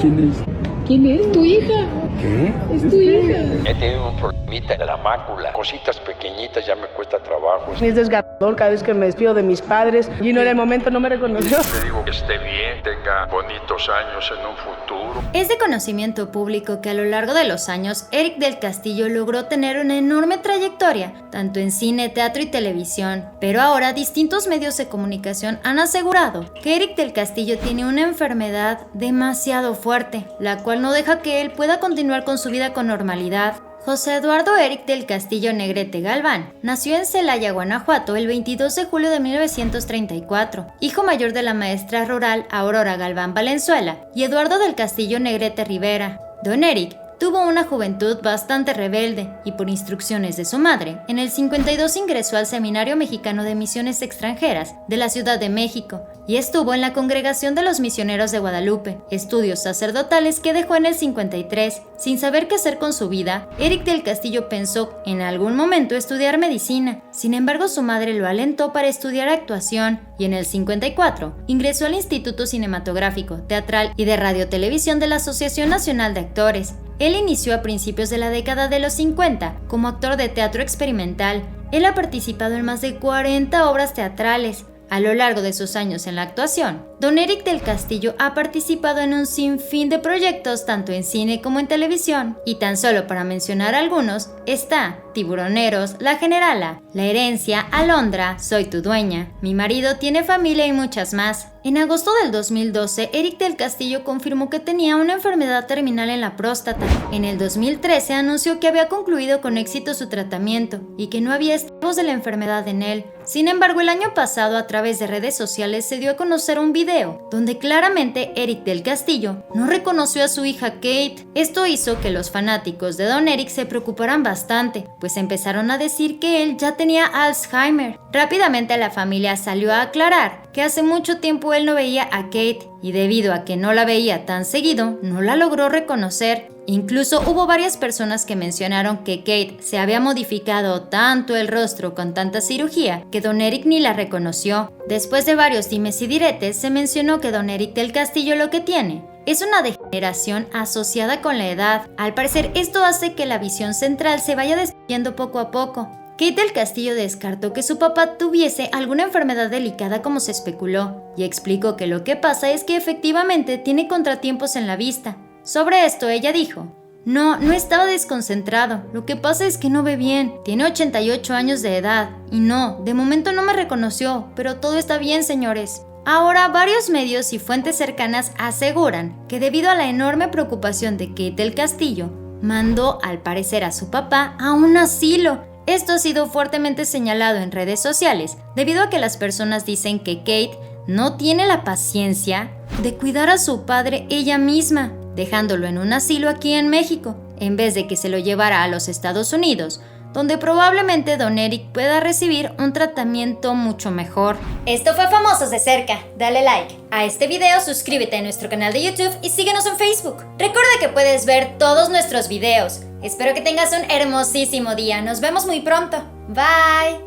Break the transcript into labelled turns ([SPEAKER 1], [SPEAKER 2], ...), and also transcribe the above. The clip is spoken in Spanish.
[SPEAKER 1] ¿Quién es?
[SPEAKER 2] ¿Quién es? ¿Tu hija?
[SPEAKER 1] ¿Qué?
[SPEAKER 2] Es tu hija.
[SPEAKER 3] He tenido un problemita de la mácula, cositas pequeñitas, ya me cuesta trabajo.
[SPEAKER 4] Es desgarrador cada vez que me despido de mis padres y no en el momento no me reconoció.
[SPEAKER 3] Le digo que esté bien, tenga bonitos años en un futuro.
[SPEAKER 5] Es de conocimiento público que a lo largo de los años, Eric del Castillo logró tener una enorme trayectoria, tanto en cine, teatro y televisión, pero ahora distintos medios de comunicación han asegurado que Eric del Castillo tiene una enfermedad demasiado fuerte, la cual no deja que él pueda continuar con su vida con normalidad. José Eduardo Eric del Castillo Negrete Galván nació en Celaya, Guanajuato, el 22 de julio de 1934, hijo mayor de la maestra rural Aurora Galván Valenzuela y Eduardo del Castillo Negrete Rivera. Don Eric tuvo una juventud bastante rebelde y por instrucciones de su madre, en el 52 ingresó al Seminario Mexicano de Misiones Extranjeras de la Ciudad de México y estuvo en la Congregación de los Misioneros de Guadalupe, estudios sacerdotales que dejó en el 53. Sin saber qué hacer con su vida, Eric del Castillo pensó en algún momento estudiar medicina. Sin embargo, su madre lo alentó para estudiar actuación y en el 54 ingresó al Instituto Cinematográfico, Teatral y de Radiotelevisión de la Asociación Nacional de Actores. Él inició a principios de la década de los 50 como actor de teatro experimental. Él ha participado en más de 40 obras teatrales. A lo largo de sus años en la actuación, Don Eric del Castillo ha participado en un sinfín de proyectos tanto en cine como en televisión, y tan solo para mencionar algunos, está Tiburoneros, La Generala, La Herencia, Alondra, Soy tu dueña, Mi marido tiene familia y muchas más. En agosto del 2012, Eric del Castillo confirmó que tenía una enfermedad terminal en la próstata. En el 2013 anunció que había concluido con éxito su tratamiento y que no había estragos de la enfermedad en él. Sin embargo, el año pasado, a través de redes sociales, se dio a conocer un video donde claramente Eric del Castillo no reconoció a su hija Kate. Esto hizo que los fanáticos de Don Eric se preocuparan bastante, pues empezaron a decir que él ya tenía Alzheimer. Rápidamente la familia salió a aclarar que hace mucho tiempo él no veía a Kate y debido a que no la veía tan seguido, no la logró reconocer. Incluso hubo varias personas que mencionaron que Kate se había modificado tanto el rostro con tanta cirugía que Don Eric ni la reconoció. Después de varios dimes y diretes, se mencionó que Don Eric del Castillo lo que tiene es una degeneración asociada con la edad. Al parecer, esto hace que la visión central se vaya destruyendo poco a poco. Kate del Castillo descartó que su papá tuviese alguna enfermedad delicada como se especuló, y explicó que lo que pasa es que efectivamente tiene contratiempos en la vista. Sobre esto ella dijo: No estaba desconcentrado, lo que pasa es que no ve bien, tiene 88 años de edad, y no, de momento no me reconoció, pero todo está bien, señores. Ahora, varios medios y fuentes cercanas aseguran que debido a la enorme preocupación de Kate del Castillo, mandó al parecer a su papá a un asilo. Esto ha sido fuertemente señalado en redes sociales debido a que las personas dicen que Kate no tiene la paciencia de cuidar a su padre ella misma, dejándolo en un asilo aquí en México, en vez de que se lo llevara a los Estados Unidos, donde probablemente Don Eric pueda recibir un tratamiento mucho mejor. Esto fue Famosos de Cerca. Dale like a este video, suscríbete a nuestro canal de YouTube y síguenos en Facebook. Recuerda que puedes ver todos nuestros videos. Espero que tengas un hermosísimo día. Nos vemos muy pronto. Bye.